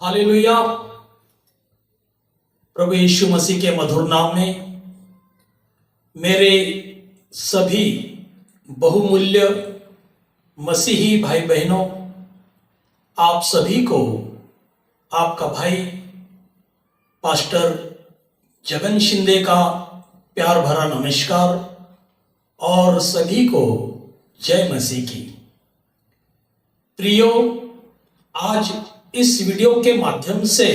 Hallelujah. प्रभु यीशु मसीह के मधुर नाम में मेरे सभी बहुमूल्य मसीही भाई बहनों, आप सभी को आपका भाई पास्टर जगन शिंदे का प्यार भरा नमस्कार और सभी को जय मसीह की। प्रियो, आज इस वीडियो के माध्यम से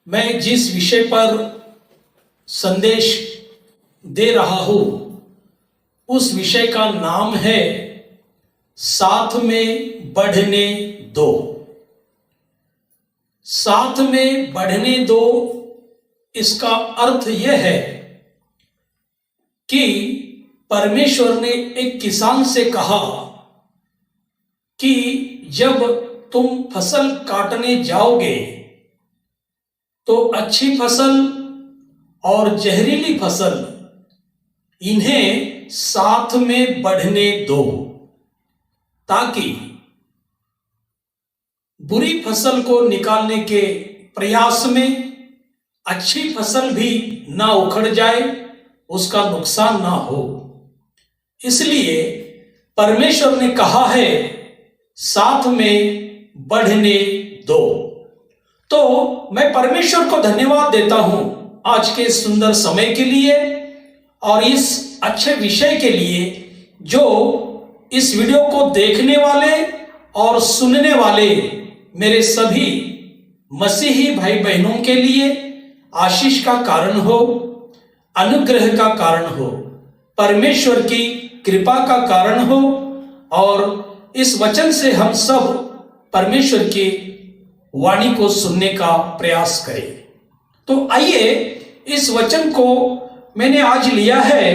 मैं जिस विषय पर संदेश दे रहा हूं उस विषय का नाम है साथ में बढ़ने दो। साथ में बढ़ने दो, इसका अर्थ यह है कि परमेश्वर ने एक किसान से कहा कि जब तुम फसल काटने जाओगे तो अच्छी फसल और जहरीली फसल इन्हें साथ में बढ़ने दो, ताकि बुरी फसल को निकालने के प्रयास में अच्छी फसल भी ना उखड़ जाए, उसका नुकसान ना हो। इसलिए परमेश्वर ने कहा है साथ में बढ़ने दो। तो मैं परमेश्वर को धन्यवाद देता हूं आज के सुंदर समय के लिए और इस अच्छे विषय के लिए जो इस वीडियो को देखने वाले और सुनने वाले मेरे सभी मसीही भाई बहनों के लिए आशीष का कारण हो, अनुग्रह का कारण हो, परमेश्वर की कृपा का कारण हो और इस वचन से हम सब परमेश्वर की वाणी को सुनने का प्रयास करें। तो आइए, इस वचन को मैंने आज लिया है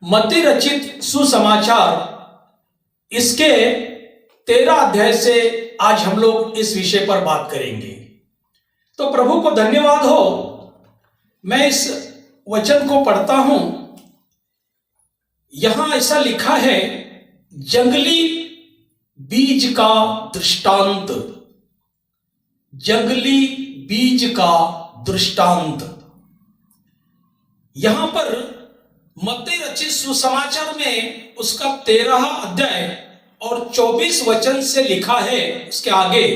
मत्ती रचित सुसमाचार, इसके 13 अध्याय से आज हम लोग इस विषय पर बात करेंगे। तो प्रभु को धन्यवाद हो। मैं इस वचन को पढ़ता हूं। यहां ऐसा लिखा है, जंगली बीज का दृष्टांत। जंगली बीज का दृष्टांत। यहां पर मत्ती रचित सुसमाचार में उसका 13 अध्याय और 24 वचन से लिखा है। उसके आगे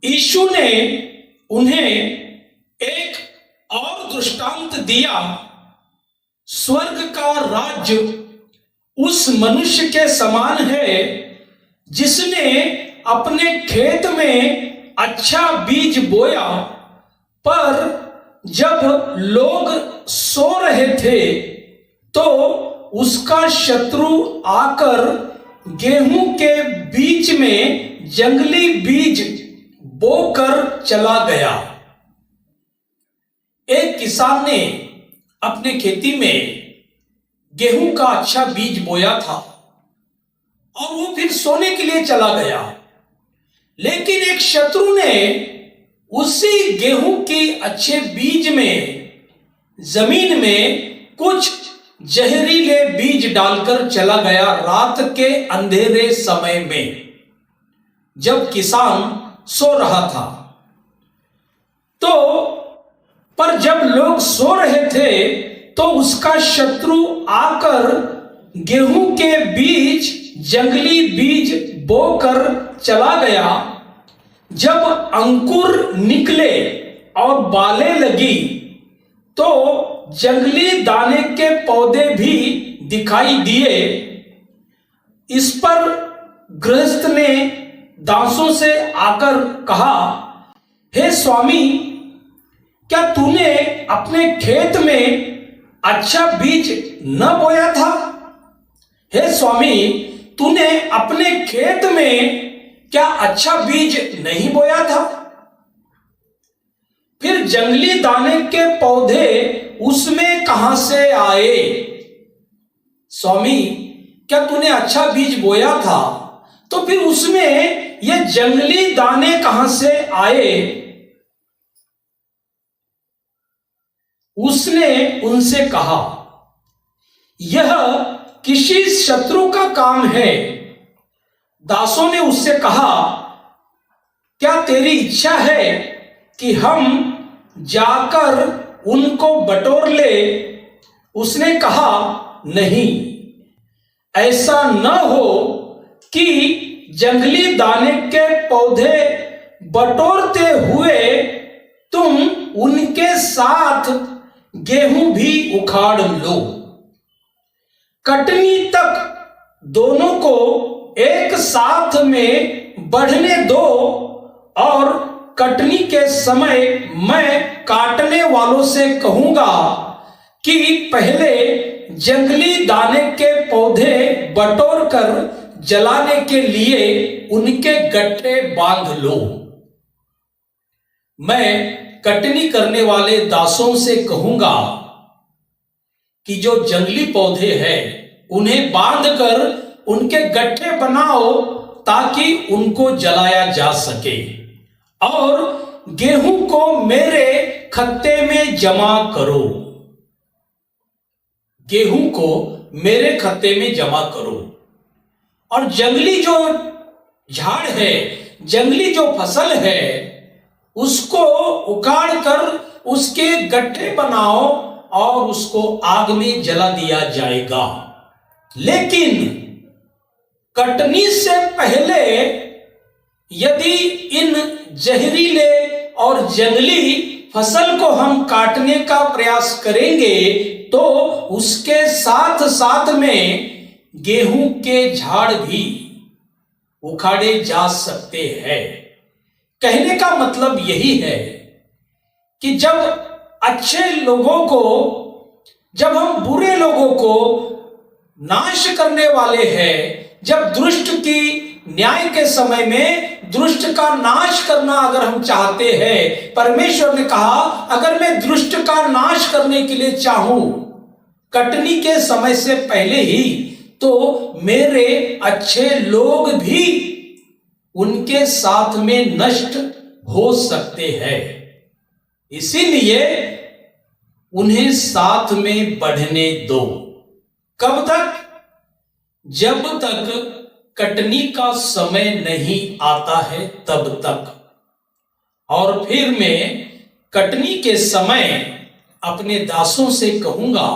यीशु ने उन्हें एक और दृष्टांत दिया। स्वर्ग का राज्य उस मनुष्य के समान है जिसने अपने खेत में अच्छा बीज बोया, पर जब लोग सो रहे थे तो उसका शत्रु आकर गेहूं के बीच में जंगली बीज बोकर चला गया। एक किसान ने अपने खेती में गेहूं का अच्छा बीज बोया था और वो फिर सोने के लिए चला गया, लेकिन एक शत्रु ने उसी गेहूं के अच्छे बीज में जमीन में कुछ जहरीले बीज डालकर चला गया रात के अंधेरे समय में, जब किसान सो रहा था। तो पर जब लोग सो रहे थे तो उसका शत्रु आकर गेहूं के बीच जंगली बीज बोकर चला गया। जब अंकुर निकले और बालें लगी तो जंगली दाने के पौधे भी दिखाई दिए। इस पर गृहस्थ ने दासों से आकर कहा, हे स्वामी, क्या तूने अपने खेत में अच्छा बीज न बोया था? हे स्वामी, तूने अपने खेत में क्या अच्छा बीज नहीं बोया था? फिर जंगली दाने के पौधे उसमें कहां से आए? स्वामी, क्या तूने अच्छा बीज बोया था तो फिर उसमें ये जंगली दाने कहां से आए? उसने उनसे कहा, यह किसी शत्रु का काम है। दासों ने उससे कहा, क्या तेरी इच्छा है कि हम जाकर उनको बटोर ले? उसने कहा, नहीं, ऐसा न हो कि जंगली दाने के पौधे बटोरते हुए तुम उनके साथ गेहूं भी उखाड़ लो। कटनी तक दोनों को एक साथ में बढ़ने दो और कटनी के समय मैं काटने वालों से कहूंगा कि पहले जंगली दाने के पौधे बटोर कर जलाने के लिए उनके गट्ठे बांध लो। मैं कटनी करने वाले दासों से कहूंगा कि जो जंगली पौधे हैं उन्हें बांधकर उनके गट्ठे बनाओ ताकि उनको जलाया जा सके, और गेहूं को मेरे खत्ते में जमा करो। गेहूं को मेरे खत्ते में जमा करो, और जंगली जो झाड़ है, जंगली जो फसल है, उसको उखाड़ कर उसके गट्ठे बनाओ और उसको आग में जला दिया जाएगा। लेकिन कटनी से पहले यदि इन जहरीले और जंगली फसल को हम काटने का प्रयास करेंगे तो उसके साथ साथ में गेहूं के झाड़ भी उखाड़े जा सकते हैं। कहने का मतलब यही है कि जब अच्छे लोगों को, जब हम बुरे लोगों को नाश करने वाले हैं, जब दुष्ट की न्याय के समय में दुष्ट का नाश करना अगर हम चाहते हैं, परमेश्वर ने कहा अगर मैं दुष्ट का नाश करने के लिए चाहूं कटनी के समय से पहले ही, तो मेरे अच्छे लोग भी उनके साथ में नष्ट हो सकते हैं। इसीलिए उन्हें साथ में बढ़ने दो। कब तक? जब तक कटनी का समय नहीं आता है तब तक। और फिर मैं कटनी के समय अपने दासों से कहूंगा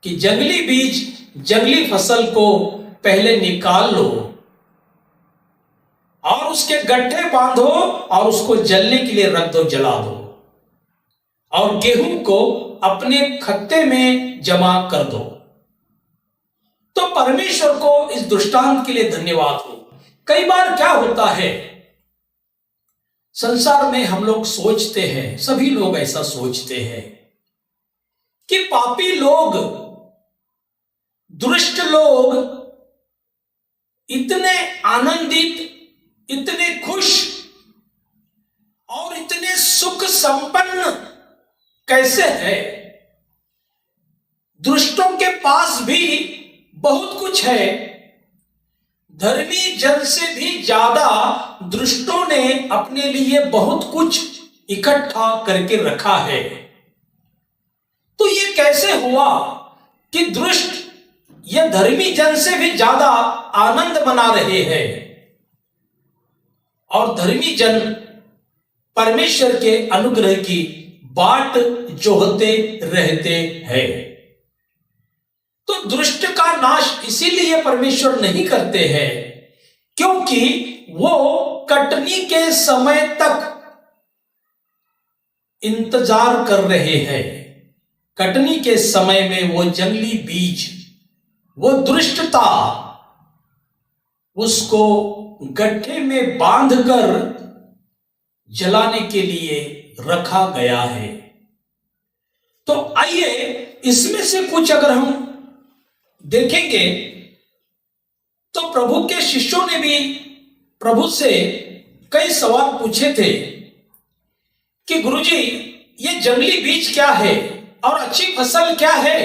कि जंगली बीज, जंगली फसल को पहले निकाल लो और उसके गट्ठे बांधो और उसको जलने के लिए रख दो, जला दो, और गेहूं को अपने खत्ते में जमा कर दो। तो परमेश्वर को इस दृष्टांत के लिए धन्यवाद हो। कई बार क्या होता है संसार में, हम लोग सोचते हैं, सभी लोग ऐसा सोचते हैं कि पापी लोग, दुष्ट लोग इतने आनंदित, इतने खुश और इतने सुख संपन्न कैसे है? दुष्टों के पास भी बहुत कुछ है। धर्मी जन से भी ज्यादा दुष्टों ने अपने लिए बहुत कुछ इकट्ठा करके रखा है। तो ये कैसे हुआ कि दुष्ट ये धर्मी जन से भी ज्यादा आनंद मना रहे हैं और धर्मी जन परमेश्वर के अनुग्रह की बाट जोहते रहते हैं? तो दुष्ट का नाश इसीलिए परमेश्वर नहीं करते हैं क्योंकि वो कटनी के समय तक इंतजार कर रहे हैं। कटनी के समय में वो जंगली बीज, वो दुष्टता, उसको गड्ढे में बांधकर जलाने के लिए रखा गया है। तो आइए इसमें से कुछ अगर हम देखेंगे तो प्रभु के शिष्यों ने भी प्रभु से कई सवाल पूछे थे कि गुरुजी ये जंगली बीज क्या है और अच्छी फसल क्या है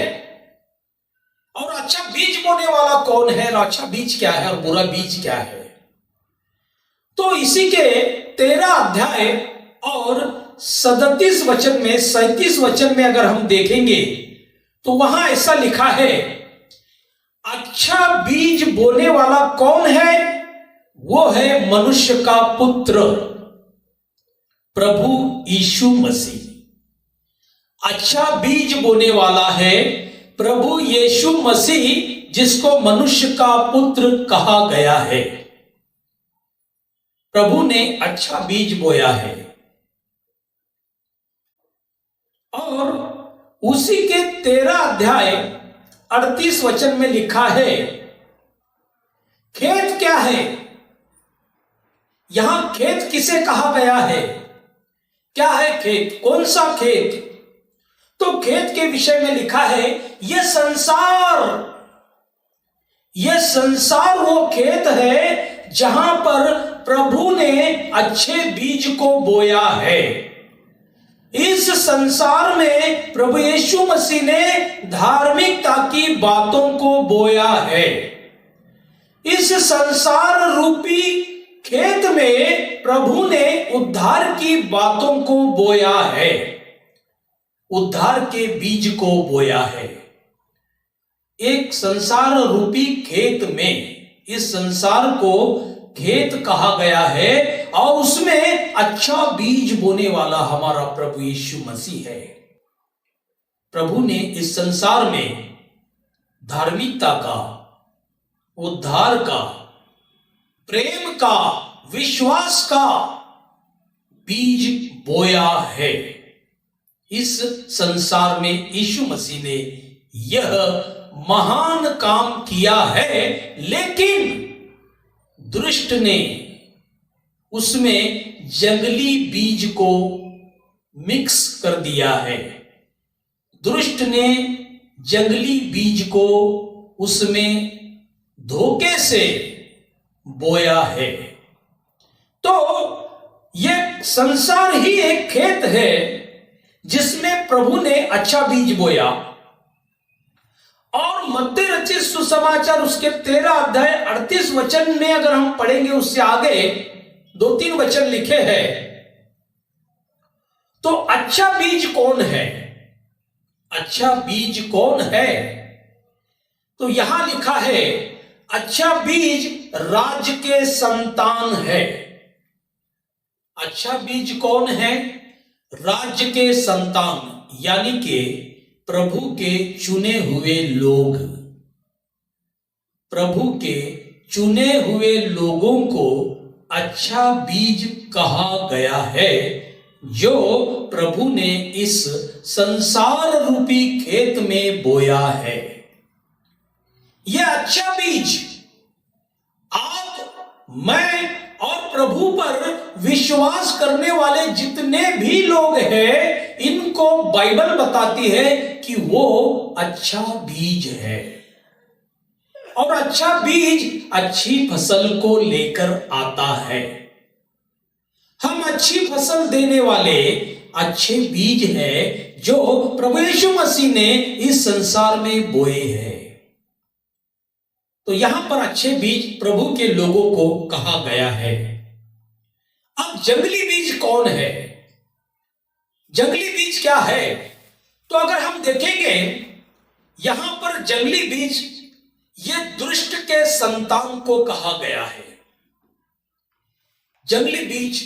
और अच्छा बीज बोने वाला कौन है और अच्छा बीज क्या है और बुरा बीज क्या है। तो इसी के 13 अध्याय और 37 वचन में, 37 वचन में अगर हम देखेंगे तो वहां ऐसा लिखा है, अच्छा बीज बोने वाला कौन है वो है मनुष्य का पुत्र प्रभु यीशु मसीह। अच्छा बीज बोने वाला है प्रभु यीशु मसीह, जिसको मनुष्य का पुत्र कहा गया है। प्रभु ने अच्छा बीज बोया है और उसी के 13 अध्याय 38 वचन में लिखा है, खेत क्या है? यहां खेत किसे कहा गया है? क्या है खेत? कौन सा खेत? तो खेत के विषय में लिखा है, यह संसार वो खेत है जहां पर प्रभु ने अच्छे बीज को बोया है। इस संसार में प्रभु यीशु मसीह ने धार्मिकता की बातों को बोया है। इस संसार रूपी खेत में प्रभु ने उद्धार की बातों को बोया है, उद्धार के बीज को बोया है। एक संसार रूपी खेत में इस संसार को खेत कहा गया है और उसमें अच्छा बीज बोने वाला हमारा प्रभु यीशु मसीह है। प्रभु ने इस संसार में धार्मिकता का, उद्धार का, प्रेम का, विश्वास का बीज बोया है। इस संसार में यीशु मसीह ने यह महान काम किया है, लेकिन दुष्ट ने उसमें जंगली बीज को मिक्स कर दिया है। दुष्ट ने जंगली बीज को उसमें धोखे से बोया है। तो यह संसार ही एक खेत है जिसमें प्रभु ने अच्छा बीज बोया। और मत्ती रचित सुसमाचार उसके 13 अध्याय 38 वचन में अगर हम पढ़ेंगे, उससे आगे 2-3 वचन लिखे हैं। तो अच्छा बीज कौन है? अच्छा बीज कौन है? तो यहां लिखा है, अच्छा बीज राज्य के संतान है। अच्छा बीज कौन है? राज्य के संतान, यानी कि प्रभु के चुने हुए लोग। प्रभु के चुने हुए लोगों को अच्छा बीज कहा गया है, जो प्रभु ने इस संसार रूपी खेत में बोया है। यह अच्छा बीज आप, मैं और प्रभु पर विश्वास करने वाले जितने भी लोग हैं, इनको बाइबल बताती है कि वो अच्छा बीज है। और अच्छा बीज अच्छी फसल को लेकर आता है। हम अच्छी फसल देने वाले अच्छे बीज हैं जो प्रभु यीशु मसीह ने इस संसार में बोए हैं। तो यहां पर अच्छे बीज प्रभु के लोगों को कहा गया है। अब जंगली बीज कौन है? जंगली बीज क्या है? तो अगर हम देखेंगे यहां पर जंगली बीज, ये दुष्ट के संतान को कहा गया है। जंगली बीज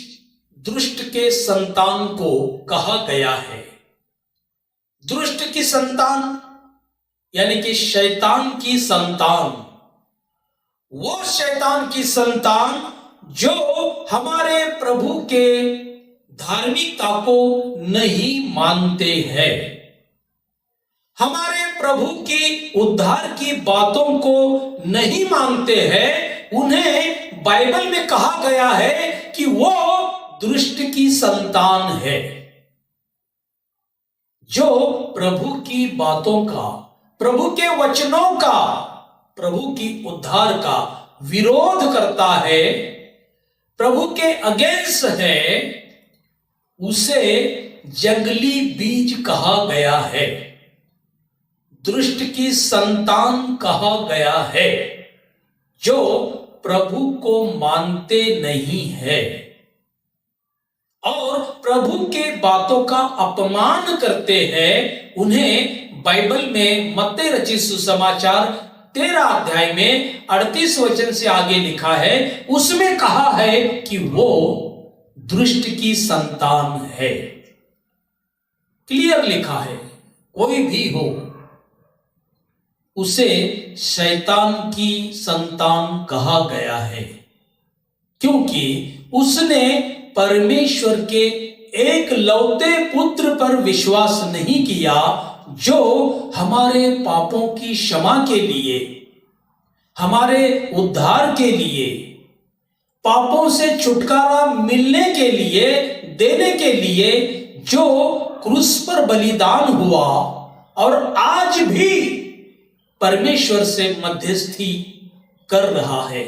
दुष्ट के संतान को कहा गया है। दुष्ट की संतान यानी कि शैतान की संतान, वो शैतान की संतान जो हमारे प्रभु के धार्मिकता को नहीं मानते हैं, हमारे प्रभु की उद्धार की बातों को नहीं मानते हैं, उन्हें बाइबल में कहा गया है कि वो दुष्ट की संतान है, जो प्रभु की बातों का, प्रभु के वचनों का, प्रभु की उद्धार का विरोध करता है, प्रभु के अगेंस्ट है, उसे जंगली बीज कहा गया है, दुष्ट की संतान कहा गया है, जो प्रभु को मानते नहीं है और प्रभु के बातों का अपमान करते हैं। उन्हें बाइबल में मत्ती रचित सुसमाचार 13 अध्याय में 38 वचन से आगे लिखा है, उसमें कहा है कि वो दुष्ट की संतान है। क्लियर लिखा है, कोई भी हो उसे शैतान की संतान कहा गया है, क्योंकि उसने परमेश्वर के एक लौते पुत्र पर विश्वास नहीं किया, जो हमारे पापों की क्षमा के लिए, हमारे उद्धार के लिए, पापों से छुटकारा मिलने के लिए, देने के लिए जो क्रूस पर बलिदान हुआ और आज भी परमेश्वर से मध्यस्थी कर रहा है,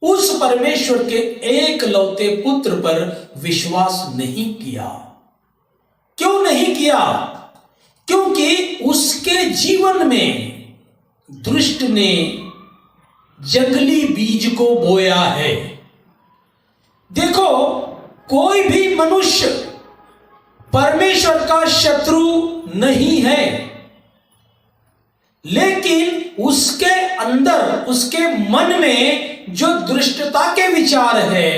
उस परमेश्वर के एक लौते पुत्र पर विश्वास नहीं किया। क्यों नहीं किया? क्योंकि उसके जीवन में दुष्ट ने जंगली बीज को बोया है। देखो, कोई भी मनुष्य परमेश्वर का शत्रु नहीं है, लेकिन उसके अंदर, उसके मन में जो दुष्टता के विचार है,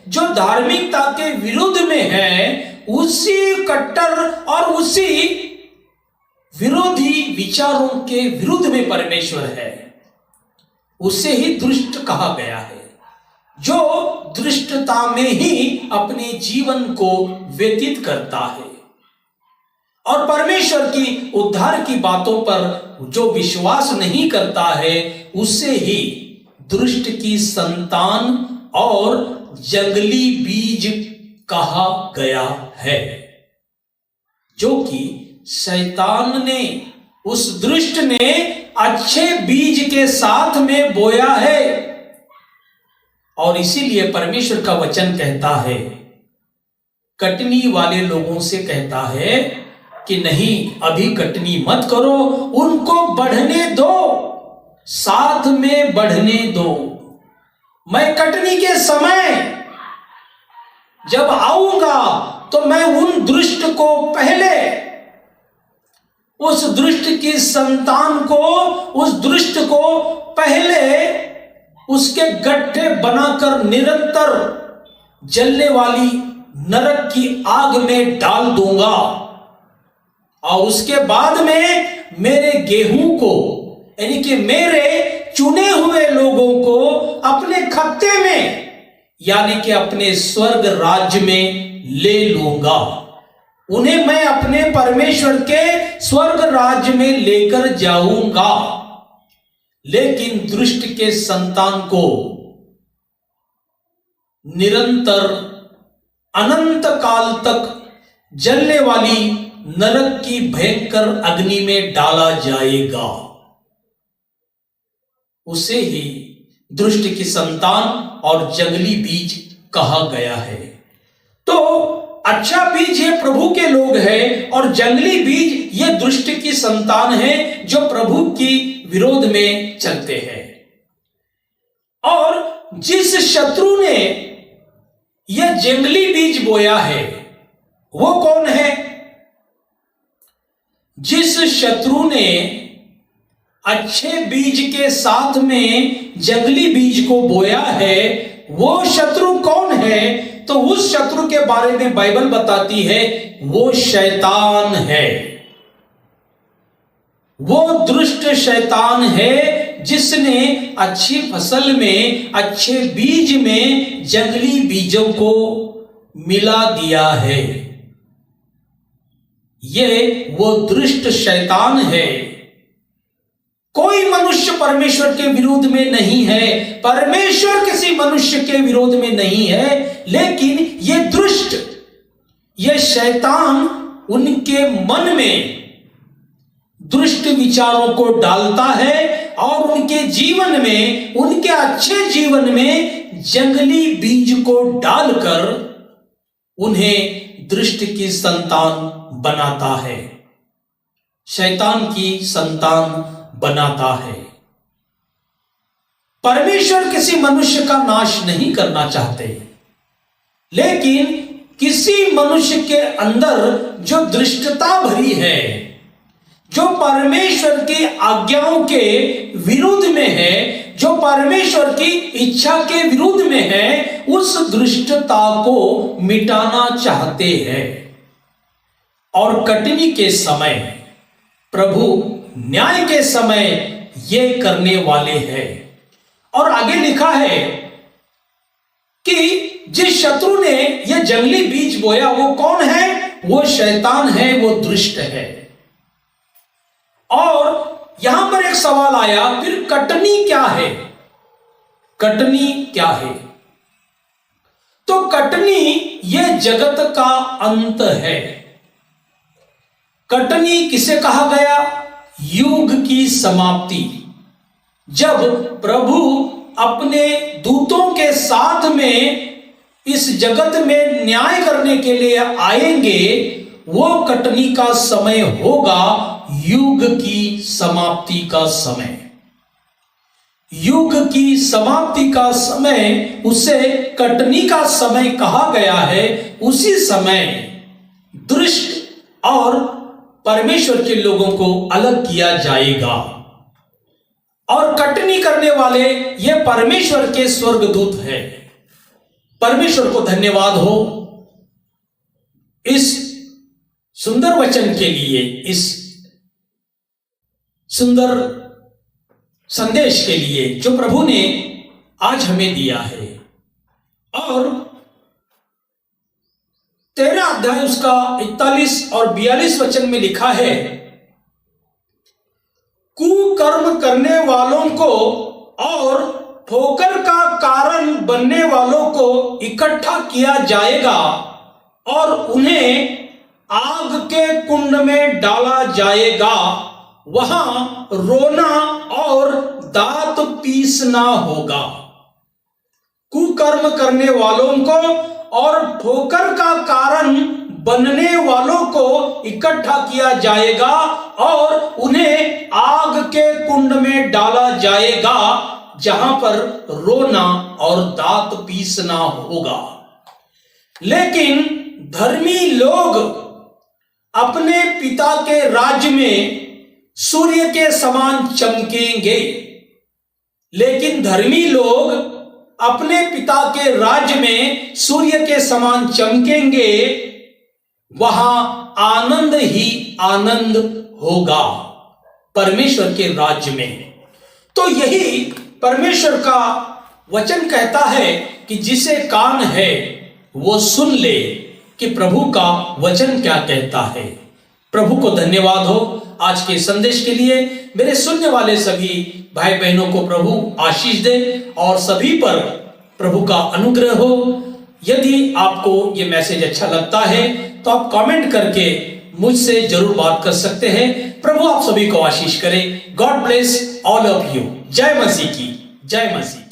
जो धार्मिकता के विरुद्ध में है, उसी कट्टर और उसी विरोधी विचारों के विरुद्ध में परमेश्वर है, उसे ही दुष्ट कहा गया है, जो दुष्टता में ही अपने जीवन को व्यतीत करता है और परमेश्वर की उद्धार की बातों पर जो विश्वास नहीं करता है, उसे ही दुष्ट की संतान और जंगली बीज कहा गया है, जो कि शैतान ने, उस दुष्ट ने अच्छे बीज के साथ में बोया है। और इसीलिए परमेश्वर का वचन कहता है, कटनी वाले लोगों से कहता है कि नहीं, अभी कटनी मत करो, उनको बढ़ने दो, साथ में बढ़ने दो। मैं कटनी के समय जब आऊंगा तो मैं उन दुष्ट को पहले, उस दुष्ट की संतान को, उस दुष्ट को पहले उसके गड्ढे बनाकर निरंतर जलने वाली नरक की आग में डाल दूंगा, और उसके बाद में मेरे गेहूं को, यानी कि मेरे चुने हुए लोगों को अपने खत्ते में, यानी कि अपने स्वर्ग राज्य में ले लूंगा। उन्हें मैं अपने परमेश्वर के स्वर्ग राज्य में लेकर जाऊंगा। लेकिन दुष्ट के संतान को निरंतर अनंत काल तक जलने वाली नरक की भयंकर अग्नि में डाला जाएगा। उसे ही दुष्ट की संतान और जंगली बीज कहा गया है। तो अच्छा बीज ये प्रभु के लोग हैं और जंगली बीज ये दुष्ट की संतान है, जो प्रभु की विरोध में चलते हैं। और जिस शत्रु ने यह जंगली बीज बोया है, वो कौन है? जिस शत्रु ने अच्छे बीज के साथ में जंगली बीज को बोया है, वो शत्रु कौन है? तो उस शत्रु के बारे में बाइबल बताती है, वो शैतान है। वो दुष्ट शैतान है जिसने अच्छी फसल में, अच्छे बीज में जंगली बीजों को मिला दिया है। ये वो दुष्ट शैतान है। कोई मनुष्य परमेश्वर के विरोध में नहीं है, परमेश्वर किसी मनुष्य के विरोध में नहीं है, लेकिन ये दुष्ट, ये शैतान उनके मन में दुष्ट विचारों को डालता है और उनके जीवन में, उनके अच्छे जीवन में जंगली बीज को डालकर उन्हें दुष्ट की संतान बनाता है, शैतान की संतान बनाता है। परमेश्वर किसी मनुष्य का नाश नहीं करना चाहते, लेकिन किसी मनुष्य के अंदर जो दुष्टता भरी है, जो परमेश्वर की आज्ञाओं के विरुद्ध में है, जो परमेश्वर की इच्छा के विरुद्ध में है, उस दुष्टता को मिटाना चाहते हैं। और कटनी के समय, प्रभु न्याय के समय ये करने वाले हैं। और आगे लिखा है कि जिस शत्रु ने यह जंगली बीज बोया वो कौन है? वो शैतान है, वो दुष्ट है। और यहां पर एक सवाल आया, फिर कटनी क्या है? कटनी क्या है? तो कटनी यह जगत का अंत है। कटनी किसे कहा गया? युग की समाप्ति। जब प्रभु अपने दूतों के साथ में इस जगत में न्याय करने के लिए आएंगे, वो कटनी का समय होगा, युग की समाप्ति का समय। युग की समाप्ति का समय, उसे कटनी का समय कहा गया है। उसी समय दुष्ट और परमेश्वर के लोगों को अलग किया जाएगा। और कटनी करने वाले ये परमेश्वर के स्वर्गदूत हैं। परमेश्वर को धन्यवाद हो इस सुंदर वचन के लिए, इस सुंदर संदेश के लिए जो प्रभु ने आज हमें दिया है। और 13 अध्याय उसका 41 और 42 वचन में लिखा है, कुकर्म करने वालों को और ठोकर का कारण बनने वालों को इकट्ठा किया जाएगा और उन्हें आग के कुंड में डाला जाएगा। वहां रोना और दांत पीसना होगा। कुकर्म करने वालों को और ठोकर का कारण बनने वालों को इकट्ठा किया जाएगा और उन्हें आग के कुंड में डाला जाएगा, जहां पर रोना और दांत पीसना होगा। लेकिन धर्मी लोग अपने पिता के राज्य में सूर्य के समान चमकेंगे। लेकिन धर्मी लोग अपने पिता के राज्य में सूर्य के समान चमकेंगे, वहां आनंद ही आनंद होगा परमेश्वर के राज्य में। तो यही परमेश्वर का वचन कहता है कि जिसे कान है वो सुन ले कि प्रभु का वचन क्या कहता है। प्रभु को धन्यवाद हो आज के संदेश के लिए। मेरे सुनने वाले सभी भाई बहनों को प्रभु आशीष दे और सभी पर प्रभु का अनुग्रह हो। यदि आपको ये मैसेज अच्छा लगता है तो आप कमेंट करके मुझसे जरूर बात कर सकते हैं। प्रभु आप सभी को आशीष करे। God bless all of you. जय मसीह की जय मसीह।